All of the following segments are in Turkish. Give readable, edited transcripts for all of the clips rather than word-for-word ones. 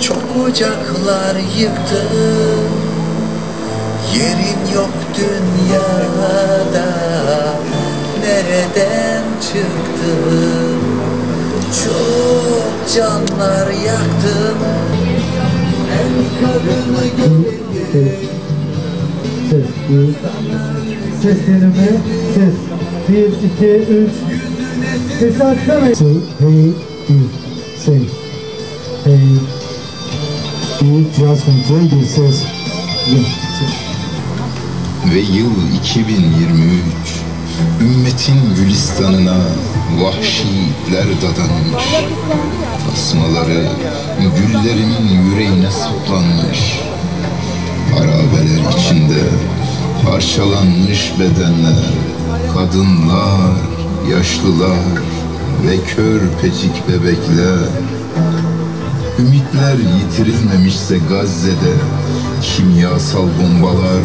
Çok ocaklar yıktım, yerin yok dünyada. Nereden çıktım? Çok canlar yaktım. En karını gelince Ses deneme, ses. 1, 2, 3. Ses açsana. Hey, say. Hey. You just control the ses. Ve yıl 2023, ümmetin gülistanına vahşiler dadanmış. Tasmaları güllerimin yüreğine saplanmış. Harabeler içinde parçalanmış bedenler, kadınlar, yaşlılar ve körpecik bebekler. Ümitler yitirilmemişse Gazze'de, kimyasal bombalar,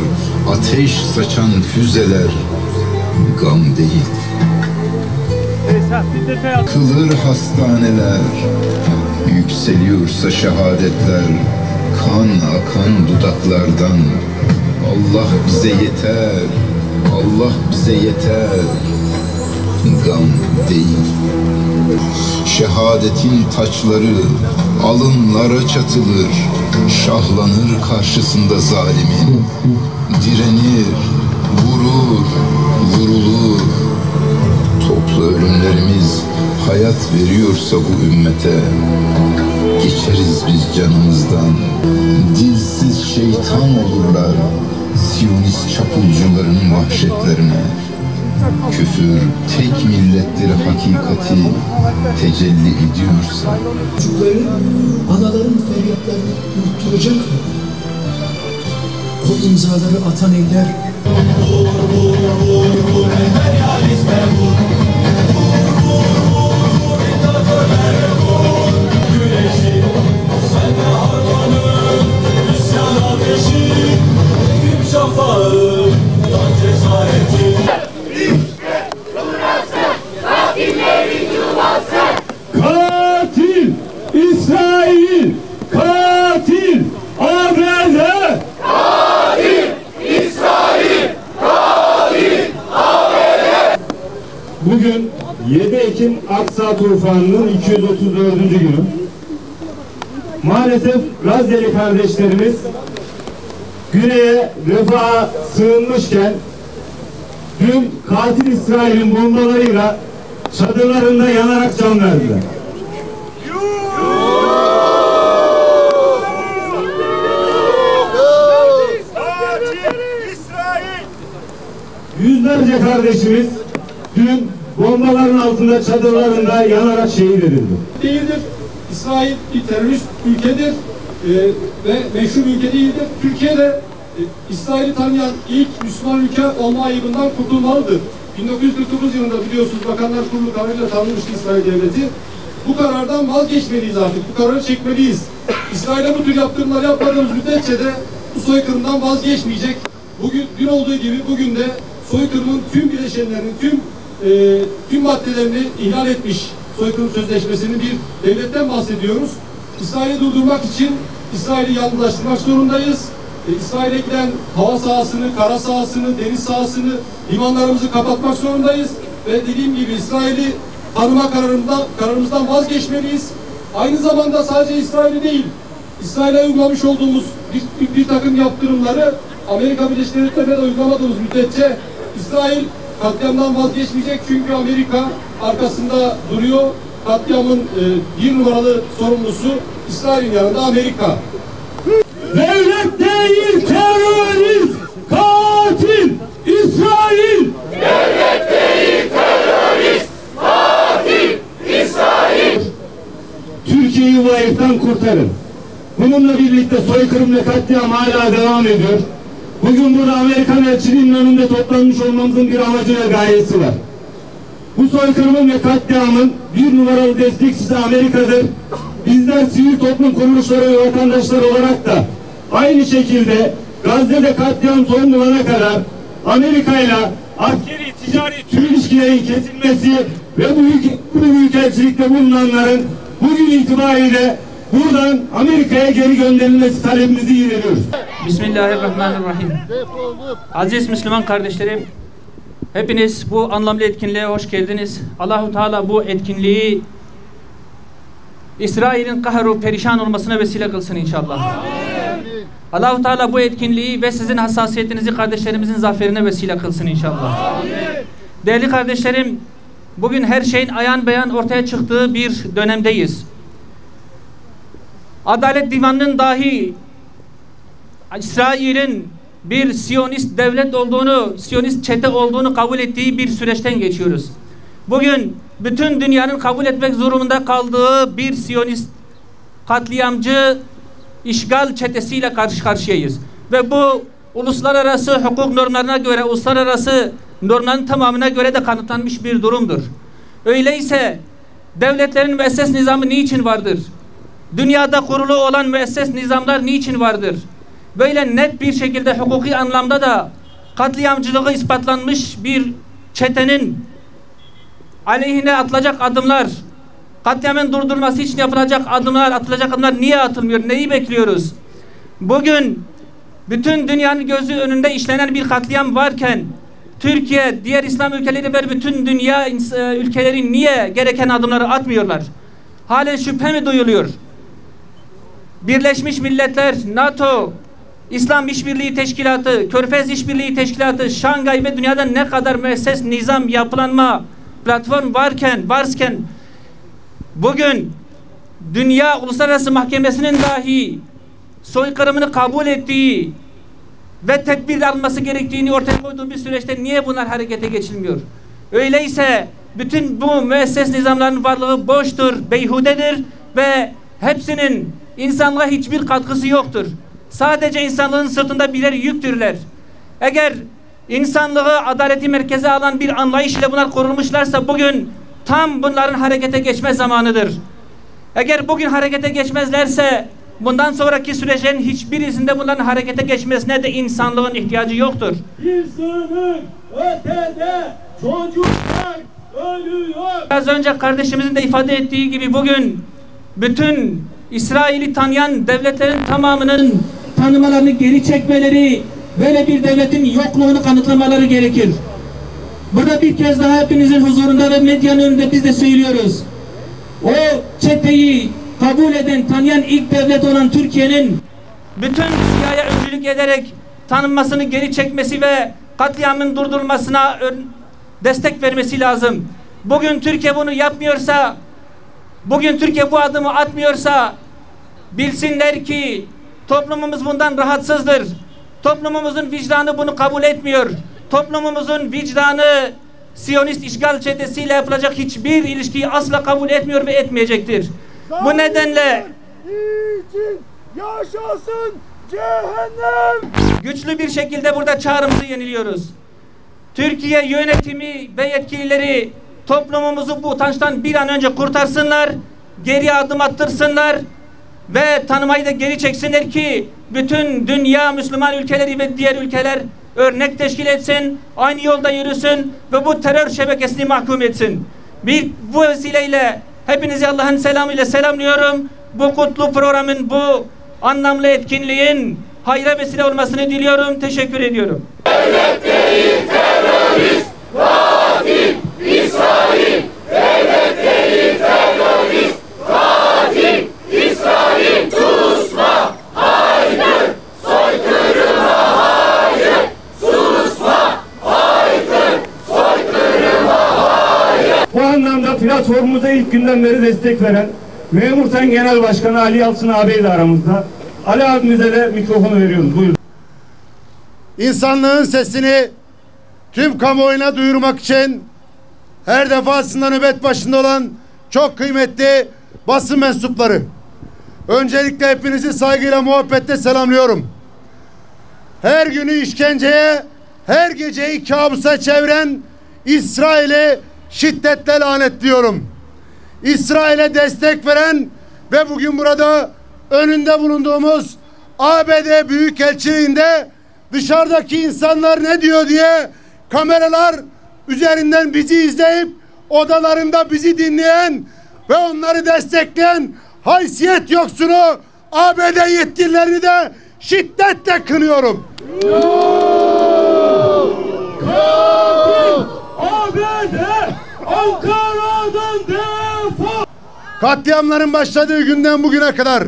ateş saçan füzeler gam değil. Kılır hastaneler, yükseliyorsa şehadetler, kan akan dudaklardan. Allah bize yeter, Allah bize yeter, gam değil. Şehadetin taçları alınlara çatılır, şahlanır karşısında zalimin. Direnir, vurur, vurulur. Toplu ölümlerimiz hayat veriyorsa bu ümmete, geçeriz biz canımızdan. Dilsiz şeytan olurlar Siyonist çapulcuların vahşetlerine. Küfür tek millettir hakikati tecelli ediyorsa. Çocukları, anaların feryatlarını unutturacak mı? O imzaları atan eller... Vur, vur, vur, vur, emperyaliste vur. Vur, vur, vur, vur, diktatörlere vur. Güneşin, sen de harmanın, isyan ateşi, hüküm şafağı, dan cesaretin. İşte burası, katillerin yuvası. Katil İsrail, katil ABD. Katil İsrail, katil ABD. Bugün 7 Ekim Aksa tufanının 234. günü. Maalesef Gazze'li kardeşlerimiz güneye refaha sığınmışken dün katil İsrail'in bombalarıyla çadırlarında yanarak can verdiler. Yüzlerce kardeşimiz dün bombaların altında çadırlarında yanarak şehit edildi. Değildir. İsrail bir terörist ülkedir ve meşru bir ülke değildir. Türkiye'de İsrail'i tanıyan ilk Müslüman ülke olma ayıbından kurtulmalıdır. 1949 yılında biliyorsunuz Bakanlar Kurulu kararıyla tanınmıştı İsrail Devleti. Bu karardan vazgeçmeliyiz artık. Bu kararı çekmeliyiz. İsrail'e bu tür yaptırımlar yapmadığımız müddetçe de bu soykırımdan vazgeçmeyecek. Bugün, dün olduğu gibi bugün de soykırımın tüm bileşenlerini, tüm maddelerini ihlal etmiş soykırım sözleşmesinin bir devletten bahsediyoruz. İsrail'i durdurmak için İsrail'i yalnızlaştırmak zorundayız. İsrail'e giden hava sahasını, kara sahasını, deniz sahasını, limanlarımızı kapatmak zorundayız. Ve dediğim gibi İsrail'i tanıma kararımızdan vazgeçmeliyiz. Aynı zamanda sadece İsrail'i değil, İsrail'e uygulamış olduğumuz bir takım yaptırımları Amerika Birleşik Devletleri'ne de uygulamadığımız müddetçe İsrail katliamdan vazgeçmeyecek. Çünkü Amerika arkasında duruyor. Katliamın bir numaralı sorumlusu İsrail'in yanında Amerika. Devlet değil terörist, katil İsrail. Devlet değil terörist, katil İsrail. Türkiye'yi bu ayıptan kurtarın. Bununla birlikte soykırım ve katliam hala devam ediyor. Bugün burada Amerikan elçiliğinin önünde toplanmış olmamızın bir amacı ve gayesi var. Bu soykırımın ve katliamın bir numaralı destekçisi Amerika'dır. Bizler sivil toplum kuruluşları ve vatandaşlar olarak da aynı şekilde Gazze'de katliam son bulana kadar Amerika'yla askeri, ticari tüm ilişkilerin kesilmesi ve bu büyükelçilikte bulunanların bugün itibariyle buradan Amerika'ya geri gönderilmesi talebimizi iletiyoruz. Bismillahirrahmanirrahim. Aziz Müslüman kardeşlerim, hepiniz bu anlamlı etkinliğe hoş geldiniz. Allahu Teala bu etkinliği İsrail'in kahru perişan olmasına vesile kılsın inşallah. Allahu Teala bu etkinliği ve sizin hassasiyetinizi kardeşlerimizin zaferine vesile kılsın inşallah. Değerli kardeşlerim, bugün her şeyin ayan beyan ortaya çıktığı bir dönemdeyiz. Adalet Divanı'nın dahi İsrail'in bir Siyonist devlet olduğunu, Siyonist çete olduğunu kabul ettiği bir süreçten geçiyoruz. Bugün bütün dünyanın kabul etmek zorunda kaldığı bir Siyonist katliamcı işgal çetesiyle karşı karşıyayız. Ve bu uluslararası hukuk normlarına göre, uluslararası normların tamamına göre de kanıtlanmış bir durumdur. Öyleyse devletlerin müesses nizamı niçin vardır? Dünyada kurulu olan müesses nizamlar niçin vardır? Böyle net bir şekilde hukuki anlamda da katliamcılığı ispatlanmış bir çetenin aleyhine atılacak adımlar, katliamın durdurulması için yapılacak adımlar, atılacak adımlar niye atılmıyor? Neyi bekliyoruz? Bugün bütün dünyanın gözü önünde işlenen bir katliam varken Türkiye, diğer İslam ülkeleri ve bütün dünya ülkeleri niye gereken adımları atmıyorlar? Halen şüphe mi duyuluyor? Birleşmiş Milletler, NATO, İslam İşbirliği Teşkilatı, Körfez İşbirliği Teşkilatı, Şangay ve dünyada ne kadar müesses nizam, yapılanma, platform varken bugün Dünya Uluslararası Mahkemesi'nin dahi soykırımını kabul ettiği ve tedbir alınması gerektiğini ortaya koyduğu bir süreçte niye bunlar harekete geçilmiyor? Öyleyse bütün bu müesses nizamların varlığı boştur, beyhudedir ve hepsinin insanlığa hiçbir katkısı yoktur. Sadece insanlığın sırtında birer yüktürler. Eğer insanlığı adaleti merkeze alan bir anlayış ile bunlar kurulmuşlarsa bugün tam bunların harekete geçme zamanıdır. Eğer bugün harekete geçmezlerse bundan sonraki süreçlerin hiçbirisinde bunların harekete geçmesine de insanlığın ihtiyacı yoktur. İnsanın ötede çocuklar ölüyor. Az önce kardeşimizin de ifade ettiği gibi bugün bütün İsrail'i tanıyan devletlerin tamamının tanımalarını geri çekmeleri, böyle bir devletin yokluğunu kanıtlamaları gerekir. Burada bir kez daha hepinizin huzurunda ve medyanın önünde biz de söylüyoruz. O çeteyi kabul eden, tanıyan ilk devlet olan Türkiye'nin bütün dünyaya öncülük ederek tanınmasını geri çekmesi ve katliamın durdurulmasına destek vermesi lazım. Bugün Türkiye bunu yapmıyorsa, bugün Türkiye bu adımı atmıyorsa bilsinler ki toplumumuz bundan rahatsızdır. Toplumumuzun vicdanı bunu kabul etmiyor. Toplumumuzun vicdanı Siyonist işgal çetesiyle yapılacak hiçbir ilişkiyi asla kabul etmiyor ve etmeyecektir. Bu nedenle için yaşasın cehennem. Güçlü bir şekilde burada çağrımızı yeniliyoruz. Türkiye yönetimi ve yetkilileri toplumumuzu bu utançtan bir an önce kurtarsınlar, geri adım attırsınlar ve tanımayı da geri çeksinler ki bütün dünya Müslüman ülkeleri ve diğer ülkeler örnek teşkil etsin, aynı yolda yürüsün ve bu terör şebekesini mahkum etsin. Bu vesileyle hepinizi Allah'ın selamıyla selamlıyorum. Bu kutlu programın, bu anlamlı etkinliğin hayra vesile olmasını diliyorum. Teşekkür ediyorum. Devlet değil terörist, katil, İsrail. Devlet değil terörist, katil, İsrail. Susma, haykır, soykırıma hayır. Susma, haykır, soykırıma hayır. Bu anlamda platformumuza ilk günden beri destek veren Memur Sen Genel Başkanı Ali Yalçın ağabey de aramızda. Ali abimize de mikrofonu veriyoruz. Buyurun. İnsanlığın sesini tüm kamuoyuna duyurmak için her defasında nöbet başında olan çok kıymetli basın mensupları. Öncelikle hepinizi saygıyla, muhabbetle selamlıyorum. Her günü işkenceye, her geceyi kabusa çeviren İsrail'i şiddetle lanetliyorum. İsrail'e destek veren ve bugün burada önünde bulunduğumuz ABD Büyükelçiliğinde dışarıdaki insanlar ne diyor diye kameralar üzerinden bizi izleyip odalarında bizi dinleyen ve onları destekleyen haysiyet yoksunu ABD yetkililerini de şiddetle kınıyorum. ABD Ankara'dan defol. Katliamların başladığı günden bugüne kadar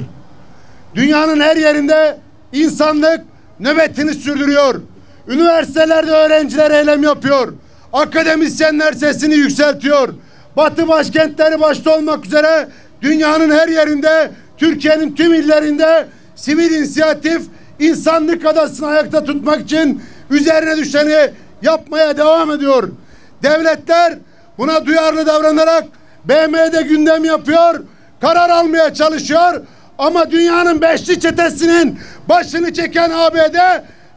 dünyanın her yerinde insanlık nöbetini sürdürüyor. Üniversitelerde öğrenciler eylem yapıyor. Akademisyenler sesini yükseltiyor. Batı başkentleri başta olmak üzere dünyanın her yerinde, Türkiye'nin tüm illerinde sivil inisiyatif insanlık adasını ayakta tutmak için üzerine düşeni yapmaya devam ediyor. Devletler buna duyarlı davranarak BM'de gündem yapıyor, karar almaya çalışıyor. Ama dünyanın beşli çetesinin başını çeken ABD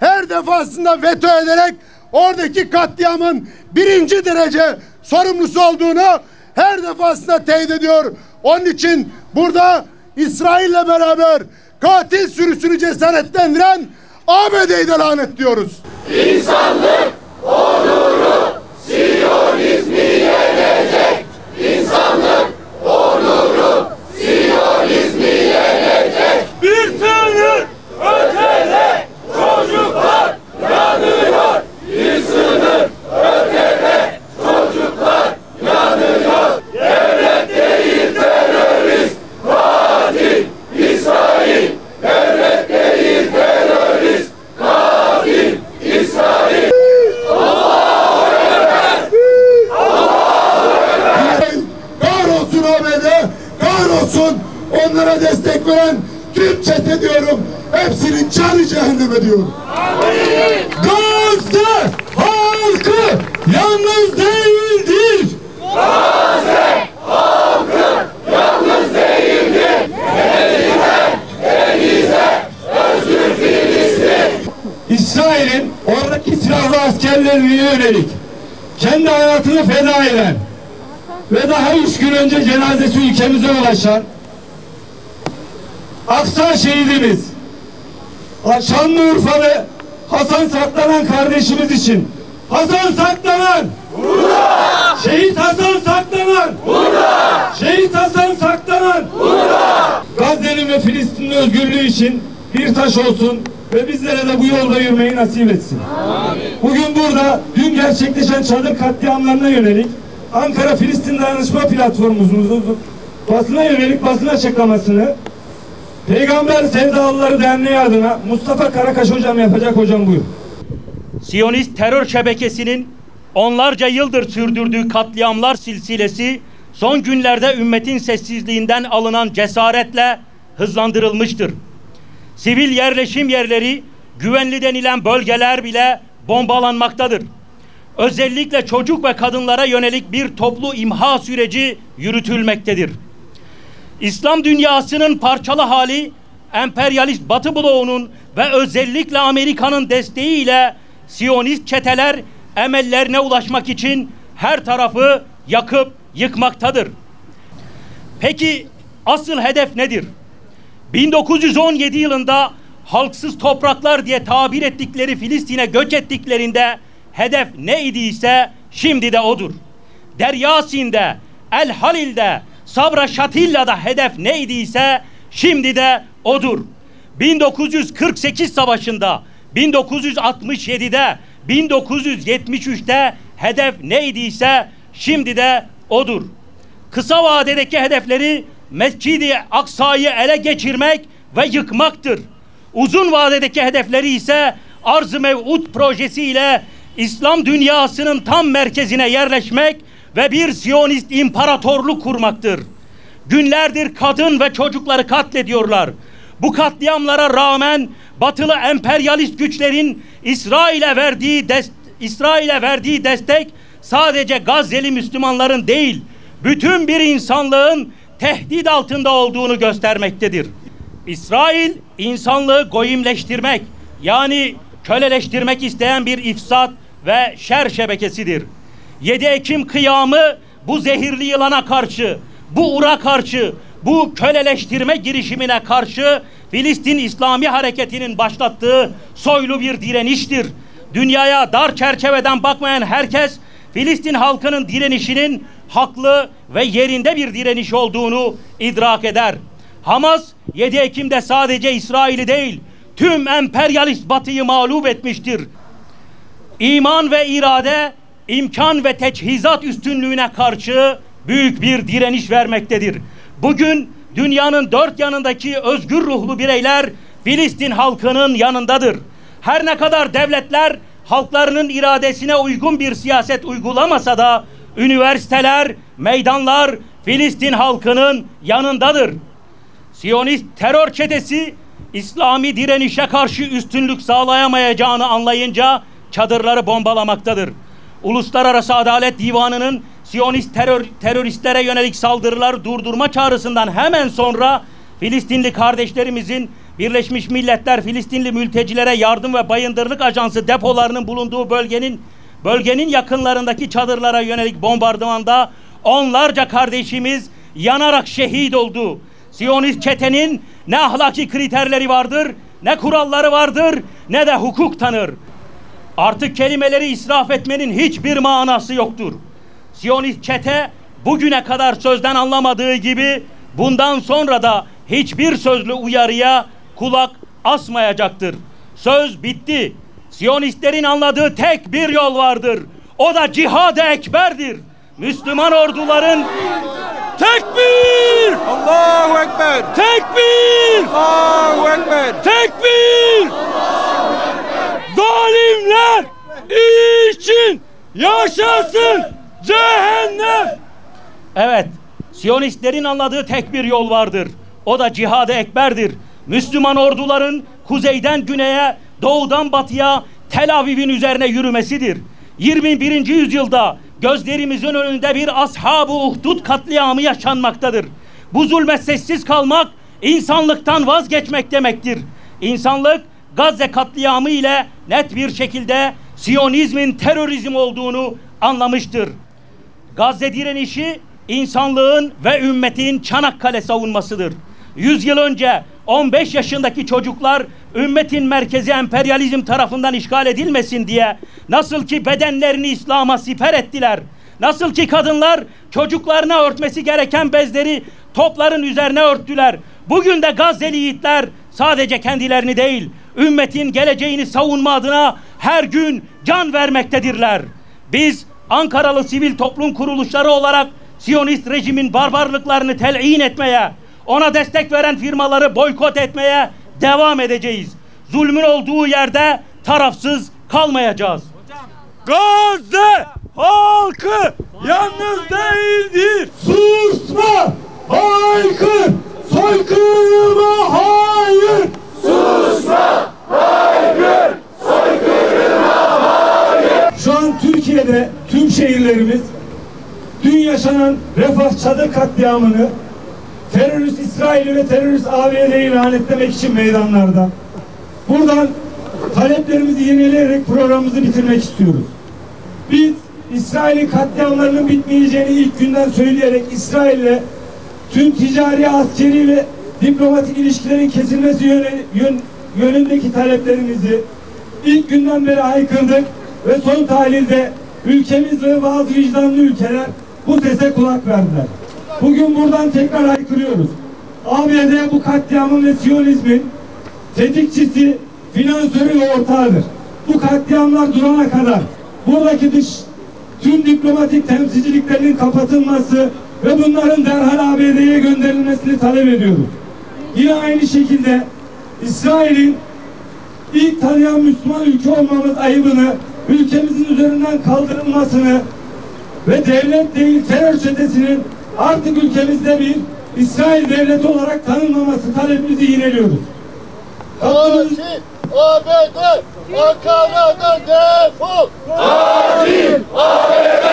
her defasında veto ederek oradaki katliamın birinci derece sorumlusu olduğunu her defasında teyit ediyor. Onun için burada İsrail'le beraber katil sürüsünü cesaretlendiren ABD'yi de lanetliyoruz. İnsanlık onuru Siyonizmi yenecek. İnsanlık onuru Siyonizmi yenecek. Bir sınır ötede çocuklar yanıyor. Bir sınır ötede çocuklar yanıyor. Devlet değil terörist, katil İsrail. Devlet değil terörist, katil İsrail. Kahrolsun ABD, kahrolsun onlara destek veren tüm çete diyorum. Hepsinin canı cehenneme diyorum. Gazze halkı yalnız değildir. Gazze halkı yalnız değildir. Denizden denize özgür Filistin. İsrail'in oradaki silahlı askerlerine yönelik kendi hayatını feda eden ve daha 3 gün önce cenazesi ülkemize ulaşan Aksa şehidimiz Şanlıurfalı Hasan Saklanan kardeşimiz için Hasan Saklanan! Hurra! Şehit Hasan Saklanan! Hurra! Şehit Hasan Saklanan! Hurra! Gazze'nin ve Filistin'in özgürlüğü için bir taş olsun ve bizlere de bu yolda yürümeyi nasip etsin. Amin. Bugün burada dün gerçekleşen çadır katliamlarına yönelik Ankara Filistin Dayanışma Platformumuzun basına yönelik basın açıklamasını Peygamber Sevdalıları Derneği adına Mustafa Karakaş hocam yapacak. Hocam buyur. Siyonist terör şebekesinin onlarca yıldır sürdürdüğü katliamlar silsilesi son günlerde ümmetin sessizliğinden alınan cesaretle hızlandırılmıştır. Sivil yerleşim yerleri, güvenli denilen bölgeler bile bombalanmaktadır. Özellikle çocuk ve kadınlara yönelik bir toplu imha süreci yürütülmektedir. İslam dünyasının parçalı hali, emperyalist Batı bloğunun ve özellikle Amerika'nın desteğiyle Siyonist çeteler emellerine ulaşmak için her tarafı yakıp yıkmaktadır. Peki asıl hedef nedir? 1917 yılında halksız topraklar diye tabir ettikleri Filistin'e göç ettiklerinde hedef ne idiyse şimdi de odur. Deryasin'de, El Halil'de, Sabra Şatilla'da hedef ne idiyse şimdi de odur. 1948 savaşında, 1967'de, 1973'te hedef ne idiyse şimdi de odur. Kısa vadedeki hedefleri Mescid-i Aksa'yı ele geçirmek ve yıkmaktır. Uzun vadedeki hedefleri ise Arz-ı Mev'ud projesiyle İslam dünyasının tam merkezine yerleşmek ve bir Siyonist imparatorluk kurmaktır. Günlerdir kadın ve çocukları katlediyorlar. Bu katliamlara rağmen batılı emperyalist güçlerin İsrail'e verdiği destek sadece Gazze'li Müslümanların değil, bütün bir insanlığın tehdit altında olduğunu göstermektedir. İsrail insanlığı goyimleştirmek, yani köleleştirmek isteyen bir ifsat ve şer şebekesidir. 7 Ekim kıyamı bu zehirli yılana karşı, bu ura karşı, bu köleleştirme girişimine karşı Filistin İslami Hareketi'nin başlattığı soylu bir direniştir. Dünyaya dar çerçeveden bakmayan herkes Filistin halkının direnişinin haklı ve yerinde bir direniş olduğunu idrak eder. Hamas 7 Ekim'de sadece İsrail'i değil, tüm emperyalist Batı'yı mağlup etmiştir. İman ve irade, imkan ve teçhizat üstünlüğüne karşı büyük bir direniş vermektedir. Bugün dünyanın dört yanındaki özgür ruhlu bireyler Filistin halkının yanındadır. Her ne kadar devletler halklarının iradesine uygun bir siyaset uygulamasa da üniversiteler, meydanlar Filistin halkının yanındadır. Siyonist terör çetesi İslami direnişe karşı üstünlük sağlayamayacağını anlayınca çadırları bombalamaktadır. Uluslararası Adalet Divanı'nın Siyonist teröristlere yönelik saldırıları durdurma çağrısından hemen sonra Filistinli kardeşlerimizin Birleşmiş Milletler Filistinli Mültecilere Yardım ve Bayındırlık Ajansı depolarının bulunduğu bölgenin yakınlarındaki çadırlara yönelik bombardımanda onlarca kardeşimiz yanarak şehit oldu. Siyonist çetenin ne ahlaki kriterleri vardır, ne kuralları vardır, ne de hukuk tanır. Artık kelimeleri israf etmenin hiçbir manası yoktur. Siyonist çete bugüne kadar sözden anlamadığı gibi bundan sonra da hiçbir sözlü uyarıya kulak asmayacaktır. Söz bitti. Siyonistlerin anladığı tek bir yol vardır. O da cihad-ı ekberdir. Müslüman orduların tekbir! Allahu Ekber! Tekbir! Allahu Ekber! Tekbir! Zalimler için yaşasın cehennem! Evet, Siyonistlerin anladığı tek bir yol vardır. O da cihad-ı ekberdir. Müslüman orduların kuzeyden güneye, doğudan batıya Tel Aviv'in üzerine yürümesidir. 21. yüzyılda gözlerimizin önünde bir Ashab-ı Uhdud katliamı yaşanmaktadır. Bu zulme sessiz kalmak insanlıktan vazgeçmek demektir. İnsanlık Gazze katliamı ile net bir şekilde Siyonizmin terörizm olduğunu anlamıştır. Gazze direnişi insanlığın ve ümmetin Çanakkale savunmasıdır. 100 yıl önce 15 yaşındaki çocuklar ümmetin merkezi emperyalizm tarafından işgal edilmesin diye nasıl ki bedenlerini İslam'a siper ettiler, nasıl ki kadınlar çocuklarına örtmesi gereken bezleri topların üzerine örttüler. Bugün de Gazze'li yiğitler sadece kendilerini değil, ümmetin geleceğini savunma adına her gün can vermektedirler. Biz Ankaralı sivil toplum kuruluşları olarak Siyonist rejimin barbarlıklarını telin etmeye, ona destek veren firmaları boykot etmeye devam edeceğiz. Zulmün olduğu yerde tarafsız kalmayacağız. Gazze halkı yalnız değildir. Susma! Haykır! Soykırıma hayır! Susma! Haykır! Soykırıma hayır! Şu an Türkiye'de tüm şehirlerimiz dün yaşanan Refah çadır katliamını terörist İsrail'i ve terörist ABD'yi lanetlemek için meydanlarda. Buradan taleplerimizi yenileyerek programımızı bitirmek istiyoruz. Biz İsrail'in katliamlarının bitmeyeceğini ilk günden söyleyerek İsrail'le tüm ticari, askeri ve diplomatik ilişkilerin kesilmesi yönündeki taleplerimizi ilk günden beri haykırdık ve son tahlilde ülkemiz ve bazı vicdanlı ülkeler bu sese kulak verdiler. Bugün buradan tekrar haykırıyoruz. ABD bu katliamın ve Siyonizmin tetikçisi, finansörü ve ortağıdır. Bu katliamlar durana kadar buradaki tüm diplomatik temsilciliklerinin kapatılması ve bunların derhal ABD'ye gönderilmesini talep ediyoruz. Yine aynı şekilde İsrail'in ilk tanıyan Müslüman ülke olmamız ayıbını ülkemizin üzerinden kaldırılmasını ve devlet değil terör çetesinin artık ülkemizde bir İsrail devleti olarak tanınmaması talebimizi yineliyoruz. ABD Ankara'da defol! Katil ABD